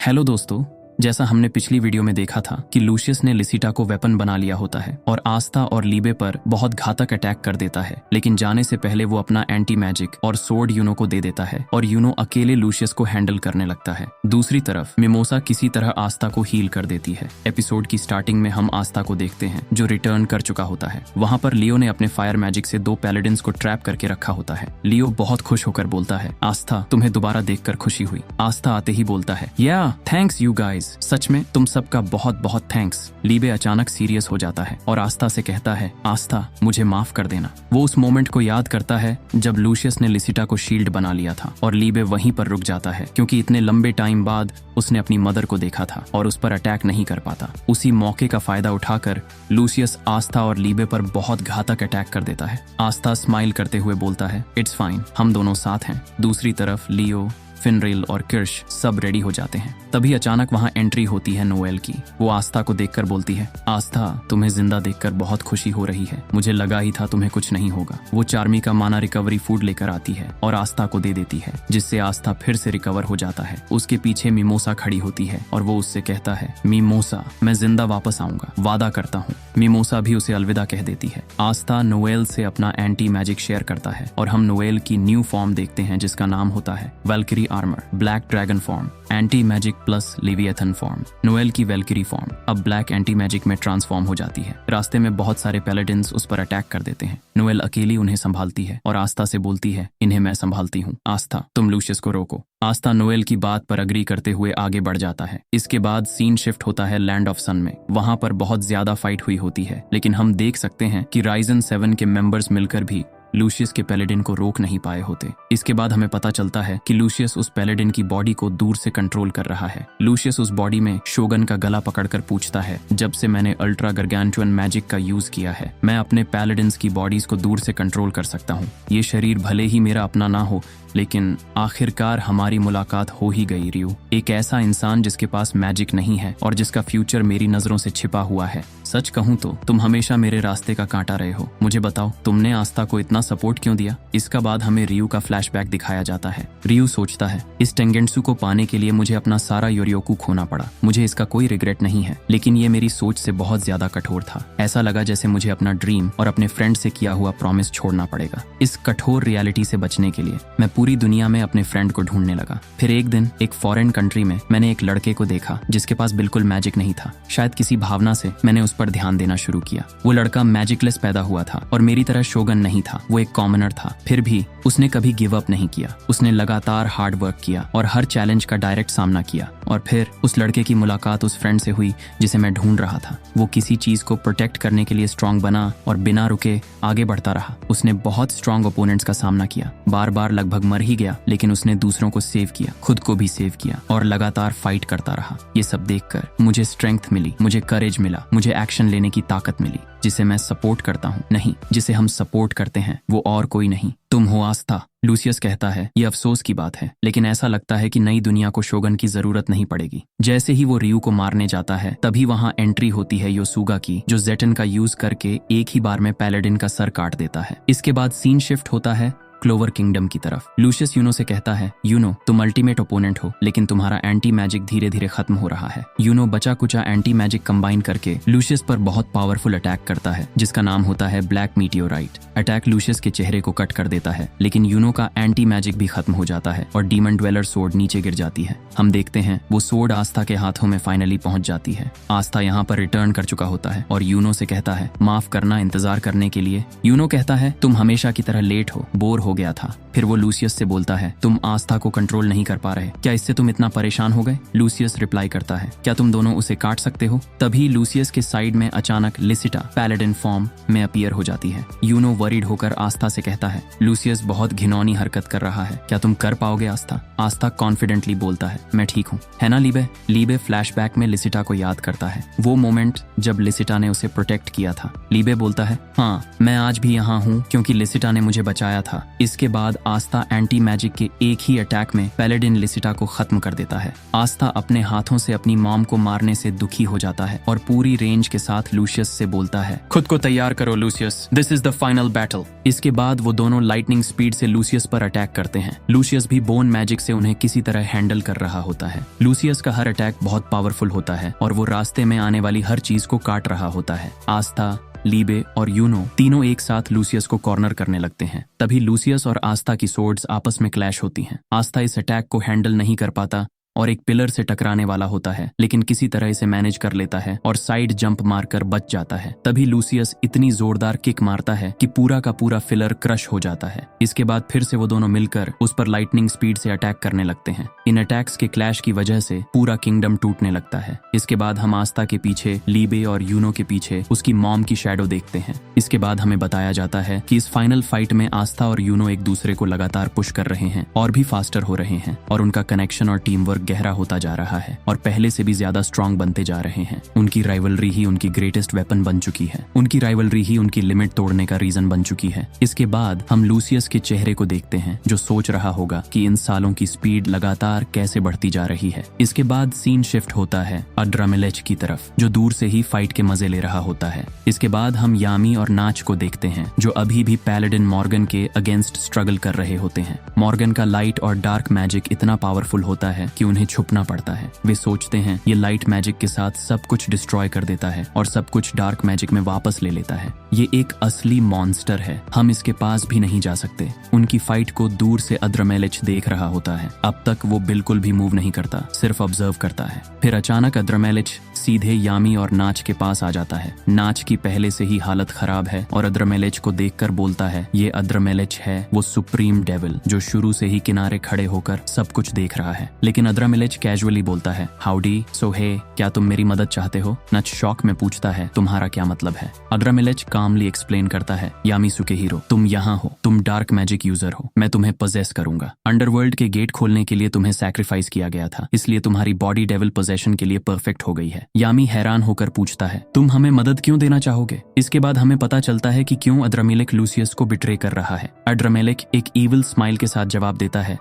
Hello दोस्तों, जैसा हमने पिछली वीडियो में देखा था कि लूशियस ने लिसिटा को वेपन बना लिया होता है और आस्था और लीबे पर बहुत घातक अटैक कर देता है, लेकिन जाने से पहले वो अपना एंटी मैजिक और सोर्ड यूनो को दे देता है और यूनो अकेले लूशियस को हैंडल करने लगता है। दूसरी तरफ मिमोसा किसी तरह आस्था को हील कर देती है। एपिसोड की स्टार्टिंग में हम आस्था को देखते हैं जो रिटर्न कर चुका होता है। वहाँ पर लियो ने अपने फायर मैजिक से 2 पैलेडिन्स को ट्रैप करके रखा होता है। लियो बहुत खुश होकर बोलता है, आस्था तुम्हें दोबारा देखकर खुशी हुई। आस्था आते ही बोलता है, या थैंक्स यू गाइज, सच में तुम सबका बहुत बहुत थैंक्स। लीबे अचानक सीरियस हो जाता है और आस्था से कहता है, आस्था मुझे माफ कर देना। वो उस मोमेंट को याद करता है जब लूशियस ने लिसिटा को शील्ड बना लिया था और लीबे वहीं पर रुक जाता है क्योंकि इतने लंबे टाइम बाद उसने अपनी मदर को देखा था और उस पर अटैक नहीं कर पाता। उसी मौके का फायदा उठाकर लूशियस आस्था और लीबे पर बहुत घातक अटैक कर देता है। आस्था स्माइल करते हुए बोलता है, इट्स फाइन, हम दोनों साथ हैं। दूसरी तरफ लियो, फिनरिल और किर्श सब रेडी हो जाते हैं। तभी अचानक वहां एंट्री होती है नोएल की। वो आस्था को देखकर बोलती है, आस्था तुम्हें जिंदा देखकर बहुत खुशी हो रही है, मुझे लगा ही था तुम्हें कुछ नहीं होगा। वो चार्मी का माना रिकवरी फूड लेकर आती है और आस्था को दे देती है, जिससे आस्था फिर से रिकवर हो जाता है। उसके पीछे मिमोसा खड़ी होती है और वो उससे कहता है, मिमोसा मैं जिंदा वापस आऊंगा, वादा करता हूँ। मिमोसा भी उसे अलविदा कह देती है। आस्था नोएल से अपना एंटी मैजिक शेयर करता है और हम नोएल की न्यू फॉर्म देखते हैं जिसका नाम होता है Valkyrie armour, black dragon form, anti magic plus Leviathan form. Noel की वैल्किरी फॉर्म अब ब्लैक एंटी मैजिक में ट्रांसफॉर्म हो जाती है। रास्ते में बहुत सारे पैलेडिन्स उस पर अटैक कर देते हैं। नोएल अकेली उन्हें संभालती है और आस्था से बोलती है, इन्हें मैं संभालती हूँ, आस्था तुम लूशियस को रोको। आस्था नोएल की बात पर अग्री करते हुए आगे बढ़ जाता है। इसके बाद सीन शिफ्ट होता है लैंड ऑफ सन में। वहां पर बहुत ज्यादा फाइट हुई होती है, लेकिन हम देख सकते हैं कि राइजन 7 के मेंबर्स मिलकर भी लूशियस के पैलेडिन को रोक नहीं पाए होते। इसके बाद हमें पता चलता है कि लूशियस उस पैलेडिन की बॉडी को दूर से कंट्रोल कर रहा है। लूशियस उस बॉडी में शोगन का गला पकड़कर पूछता है, जब से मैंने अल्ट्रा गारगैंटुअन मैजिक का यूज किया है, मैं अपने पैलेडिन्स की बॉडीज को दूर से कंट्रोल कर सकता हूँ। ये शरीर भले ही मेरा अपना ना हो, लेकिन आखिरकार हमारी मुलाकात हो ही गई रियो। एक ऐसा इंसान जिसके पास मैजिक नहीं है और जिसका फ्यूचर मेरी नजरों से छिपा हुआ है। सच कहूँ तो तुम हमेशा मेरे रास्ते का कांटा रहे हो। मुझे बताओ, तुमने आस्था को इतना सपोर्ट क्यों दिया? इसका बाद हमें रियो का फ्लैशबैक दिखाया जाता है। रियो सोचता है, इस टेंगेंट्सु को पाने के लिए मुझे अपना सारा योरियोकू खोना पड़ा। मुझे इसका कोई रिग्रेट नहीं है, लेकिन ये मेरी सोच से बहुत ज्यादा कठोर था। ऐसा लगा जैसे मुझे अपना ड्रीम और अपने फ्रेंड से किया हुआ प्रॉमिस छोड़ना पड़ेगा। इस कठोर रियलिटी से बचने के लिए मैं पूरी दुनिया में अपने फ्रेंड को ढूंढने लगा। फिर एक दिन एक फॉरेन कंट्री में मैंने एक लड़के को देखा जिसके पास बिल्कुल मैजिक नहीं था। शायद किसी भावना से मैंने उस पर ध्यान देना शुरू किया। वो लड़का मैजिकलेस पैदा हुआ था और मेरी तरह शोगन नहीं था, वो एक कॉमनर था। फिर भी उसने कभी गिव अप नहीं किया। उसने लगातार हार्ड वर्क किया और हर चैलेंज का डायरेक्ट सामना किया। और फिर उस लड़के की मुलाकात उस फ्रेंड से हुई जिसे मैं ढूंढ रहा था। वो किसी चीज को प्रोटेक्ट करने के लिए स्ट्रांग बना और बिना रुके आगे बढ़ता रहा। उसने बहुत स्ट्रांग ओपोनेंट्स का सामना किया, बार बार लगभग मर ही गया, लेकिन उसने दूसरों को सेव किया, खुद को भी सेव किया और लगातार फाइट करता रहा। ये सब देखकर मुझे स्ट्रेंथ मिली, मुझे करेज मिला, मुझे एक्शन लेने की ताकत मिली। जिसे मैं सपोर्ट करता हूँ नहीं, जिसे हम सपोर्ट करते हैं वो और कोई नहीं, तुम हो आस्था। लूसियस कहता है, ये अफसोस की बात है, लेकिन ऐसा लगता है कि नई दुनिया को शोगन की जरूरत नहीं पड़ेगी। जैसे ही वो रियू को मारने जाता है, तभी वहां एंट्री होती है योसुगा की, जो जेटन का यूज करके एक ही बार में पैलेडिन का सर काट देता है। इसके बाद सीन शिफ्ट होता है क्लोवर किंगडम की तरफ। लूशियस यूनो से कहता है, यूनो तुम अल्टीमेट ओपोनेंट हो, लेकिन तुम्हारा एंटी मैजिक धीरे धीरे खत्म हो रहा है। यूनो बचा कुचा एंटी मैजिक कंबाइन करके लूशियस पर बहुत पावरफुल अटैक करता है जिसका नाम होता है ब्लैक मीटियोराइट। अटैक लूशियस के चेहरे को कट कर देता है, लेकिन यूनो का एंटी मैजिक भी खत्म हो जाता है और डीमन ड्वेलर सोर्ड नीचे गिर जाती है। हम देखते हैं वो सोर्ड आस्था के हाथों में फाइनली पहुंच जाती है। आस्था यहाँ पर रिटर्न कर चुका होता है और यूनो से कहता है, माफ करना इंतजार करने के लिए। यूनो कहता है, तुम हमेशा की तरह लेट हो, बोर हो गया था। फिर वो लूसियस से बोलता है, तुम आस्था को कंट्रोल नहीं कर पा रहे, क्या इससे तुम इतना परेशान हो गए? लूसियस रिप्लाई करता है, क्या तुम दोनों उसे काट सकते हो? तभी लूसियस के साइड में अचानक लिसिटा पैलेडिन फॉर्म में अपीयर हो जाती है। यूनो वरीड होकर आस्था से कहता है, लूसियस बहुत घिनौनी हरकत कर रहा है, क्या तुम कर पाओगे आस्था? आस्था कॉन्फिडेंटली बोलता है, मैं ठीक हूँ, है ना लीबे? लीबे फ्लैशबैक में लिसिटा को याद करता है, वो मोमेंट जब लिसिटा ने उसे प्रोटेक्ट किया था। लीबे बोलता है, हाँ मैं आज भी यहाँ हूँ क्योंकि लिसिटा ने मुझे बचाया था। इसके बाद आस्था एंटी मैजिक के एक ही अटैक में पैलेडिन लिसिटा को खत्म कर देता है। आस्था अपने हाथों से अपनी मॉम को मारने से दुखी हो जाता है और पूरी रेंज के साथ लूशियस से बोलता है, खुद को तैयार करो Lucius, this is the final battle. इसके बाद वो दोनों लाइटनिंग स्पीड से लूसियस पर अटैक करते हैं। लूसियस भी बोन मैजिक से उन्हें किसी तरह हैंडल कर रहा होता है। लूसियस का हर अटैक बहुत पावरफुल होता है और वो रास्ते में आने वाली हर चीज को काट रहा होता है। आस्था, लीबे और यूनो तीनों एक साथ लूसियस को कॉर्नर करने लगते हैं। तभी लूसियस और आस्था की सोर्ड्स आपस में क्लैश होती हैं। आस्था इस अटैक को हैंडल नहीं कर पाता और एक पिलर से टकराने वाला होता है, लेकिन किसी तरह इसे मैनेज कर लेता है और साइड जंप मारकर बच जाता है। तभी लूसियस इतनी जोरदार किक मारता है कि पूरा का पूरा फिलर क्रश हो जाता है। इसके बाद फिर से वो दोनों मिलकर उस पर लाइटनिंग स्पीड से अटैक करने लगते हैं। इन अटैक्स के क्लैश की वजह से पूरा किंगडम टूटने लगता है। इसके बाद हम आस्था के पीछे, लीबे और यूनो के पीछे उसकी मॉम की शैडो देखते हैं। इसके बाद हमें बताया जाता है कि इस फाइनल फाइट में आस्था और यूनो एक दूसरे को लगातार पुश कर रहे हैं और भी फास्टर हो रहे हैं और उनका कनेक्शन और टीम वर्क गहरा होता जा रहा है और पहले से भी ज्यादा स्ट्रांग बनते जा रहे हैं। उनकी राइवलरी ही उनकी ग्रेटेस्ट वेपन बन चुकी है। उनकी राइवलरी ही उनकी लिमिट तोड़ने का रीजन बन चुकी है। इसके बाद हम लूसियस के चेहरे को देखते हैं जो सोच रहा होगा कि इन सालों की स्पीड लगातार कैसे बढ़ती जा रही है। इसके बाद सीन शिफ्ट होता है अड्रामिलेच की तरफ, जो दूर से ही फाइट के मजे ले रहा होता है। इसके बाद हम यामी और नाच को देखते हैं जो अभी भी पैलेडिन मॉर्गन के अगेंस्ट स्ट्रगल कर रहे होते हैं। मॉर्गन का लाइट और डार्क मैजिक इतना पावरफुल होता है कि उन्हें छुपना पड़ता है। वे सोचते हैं ये लाइट मैजिक के साथ सब कुछ डिस्ट्रॉय कर देता है और सब कुछ डार्क मैजिक में वापस ले लेता है। ये एक असली मॉन्स्टर है, हम इसके पास भी नहीं जा सकते। उनकी फाइट को दूर से अड्रामेलिच देख रहा होता है। अब तक वो बिल्कुल भी मूव नहीं करता, सिर्फ ऑब्जर्व करता है। फिर अचानक अड्रामेलिच सीधे यामी और नाच के पास आ जाता है। नाच की पहले से ही हालत खराब है और अड्रामेलिच को देखकर बोलता है, ये अड्रामेलिच है, वो सुप्रीम डेविल जो शुरू से ही किनारे खड़े होकर सब कुछ देख रहा है। लेकिन अड्रामेलिच कैजुअली बोलता है, हाउडी, सो हे, क्या तुम मेरी मदद चाहते हो? नच शॉक में पूछता है, तुम्हारा क्या मतलब है? अड्रामेलिच कामली एक्सप्लेन करता है, यामिसुके हीरो, तुम यहाँ हो, तुम डार्क मैजिक यूजर हो, मैं तुम्हें पोजेस करूंगा। अंडरवर्ल्ड के गेट खोलने के लिए तुम्हें सैक्रिफाइस किया गया था, इसलिए तुम्हारी बॉडी डेविल पोजेशन के लिए परफेक्ट हो गई है। यामी हैरान होकर पूछता है, तुम हमें मदद क्यों देना चाहोगे? इसके बाद हमें पता चलता है कि क्यों अड्रामेलिक लूसियस को बिट्रे कर रहा है। अड्रामेलिक एक इविल स्माइल के साथ जवाब देता है,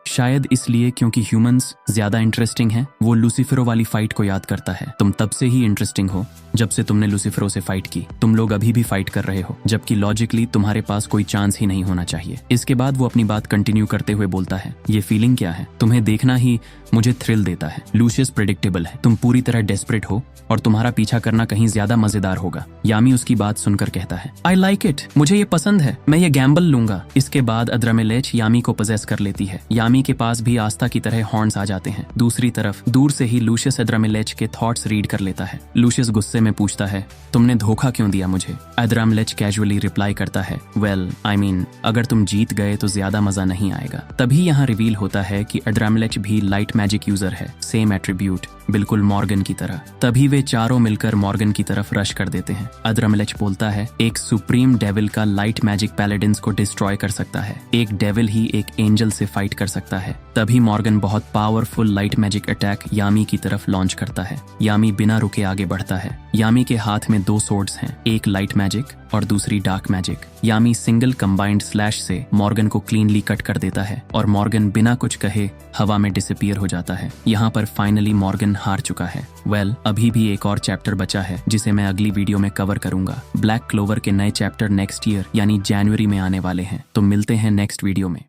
शायद इसलिए क्योंकि ह्यूमंस ज्यादा इंटरेस्टिंग हैं। वो लूसीफेरो वाली फाइट को याद करता है। तुम तब से ही इंटरेस्टिंग हो जब से तुमने लूसीफेरो से फाइट की। तुम लोग अभी भी फाइट कर रहे हो, जबकि लॉजिकली तुम्हारे पास कोई चांस ही नहीं होना चाहिए। इसके बाद वो अपनी बात कंटिन्यू करते हुए बोलता है, ये फीलिंग क्या है? तुम्हें देखना ही मुझे थ्रिल देता है। लूसियस प्रेडिक्टेबल है, तुम पूरी तरह डेस्परेट हो और तुम्हारा पीछा करना कहीं ज्यादा मजेदार होगा। यामी उसकी बात सुनकर कहता है, आई लाइक इट, मुझे ये पसंद है, मैं ये गैम्बल लूंगा। इसके बाद अड्रामेलिच यामी को पोजेस कर लेती है। यामी के पास भी आस्था की तरह हॉर्न्स आ जाते हैं। दूसरी तरफ दूर से ही लूसियस अड्रामेलिच के थॉट्स रीड कर लेता है। लूसियस गुस्से में पूछता है, तुमने धोखा क्यों दिया मुझे? अड्रामेलिच कैजुअली रिप्लाई करता है, वेल आई मीन, अगर तुम जीत गए तो ज्यादा मजा नहीं आएगा। तभी यहाँ रिवील होता है कि अड्रामेलिच भी लाइट मैजिक यूजर है, सेम एट्रीब्यूट, बिल्कुल मॉर्गन की तरह। तभी वे चारों मिलकर मॉर्गन की तरफ रश कर देते हैं। अड्रामेलिच बोलता है, एक सुप्रीम डेविल का लाइट मैजिक पैलेडिन्स को डिस्ट्रॉय कर सकता है, एक डेविल ही एक एंजल से फाइट कर सकता है। तभी मॉर्गन बहुत पावरफुल लाइट मैजिक अटैक यामी की तरफ लॉन्च करता है। यामी बिना रुके आगे बढ़ता है। यामी के हाथ में दो सोर्ड्स हैं, एक लाइट मैजिक और दूसरी डार्क मैजिक। यामी सिंगल कंबाइंड स्लैश से मॉर्गन को क्लीनली कट कर देता है और मॉर्गन बिना कुछ कहे हवा में डिसअपीयर हो जाता है। यहाँ पर फाइनली मॉर्गन हार चुका है। वेल, अभी भी एक और चैप्टर बचा है जिसे मैं अगली वीडियो में कवर करूंगा। ब्लैक क्लोवर के नए चैप्टर नेक्स्ट ईयर यानी जनवरी में आने वाले हैं। तो मिलते हैं नेक्स्ट वीडियो में।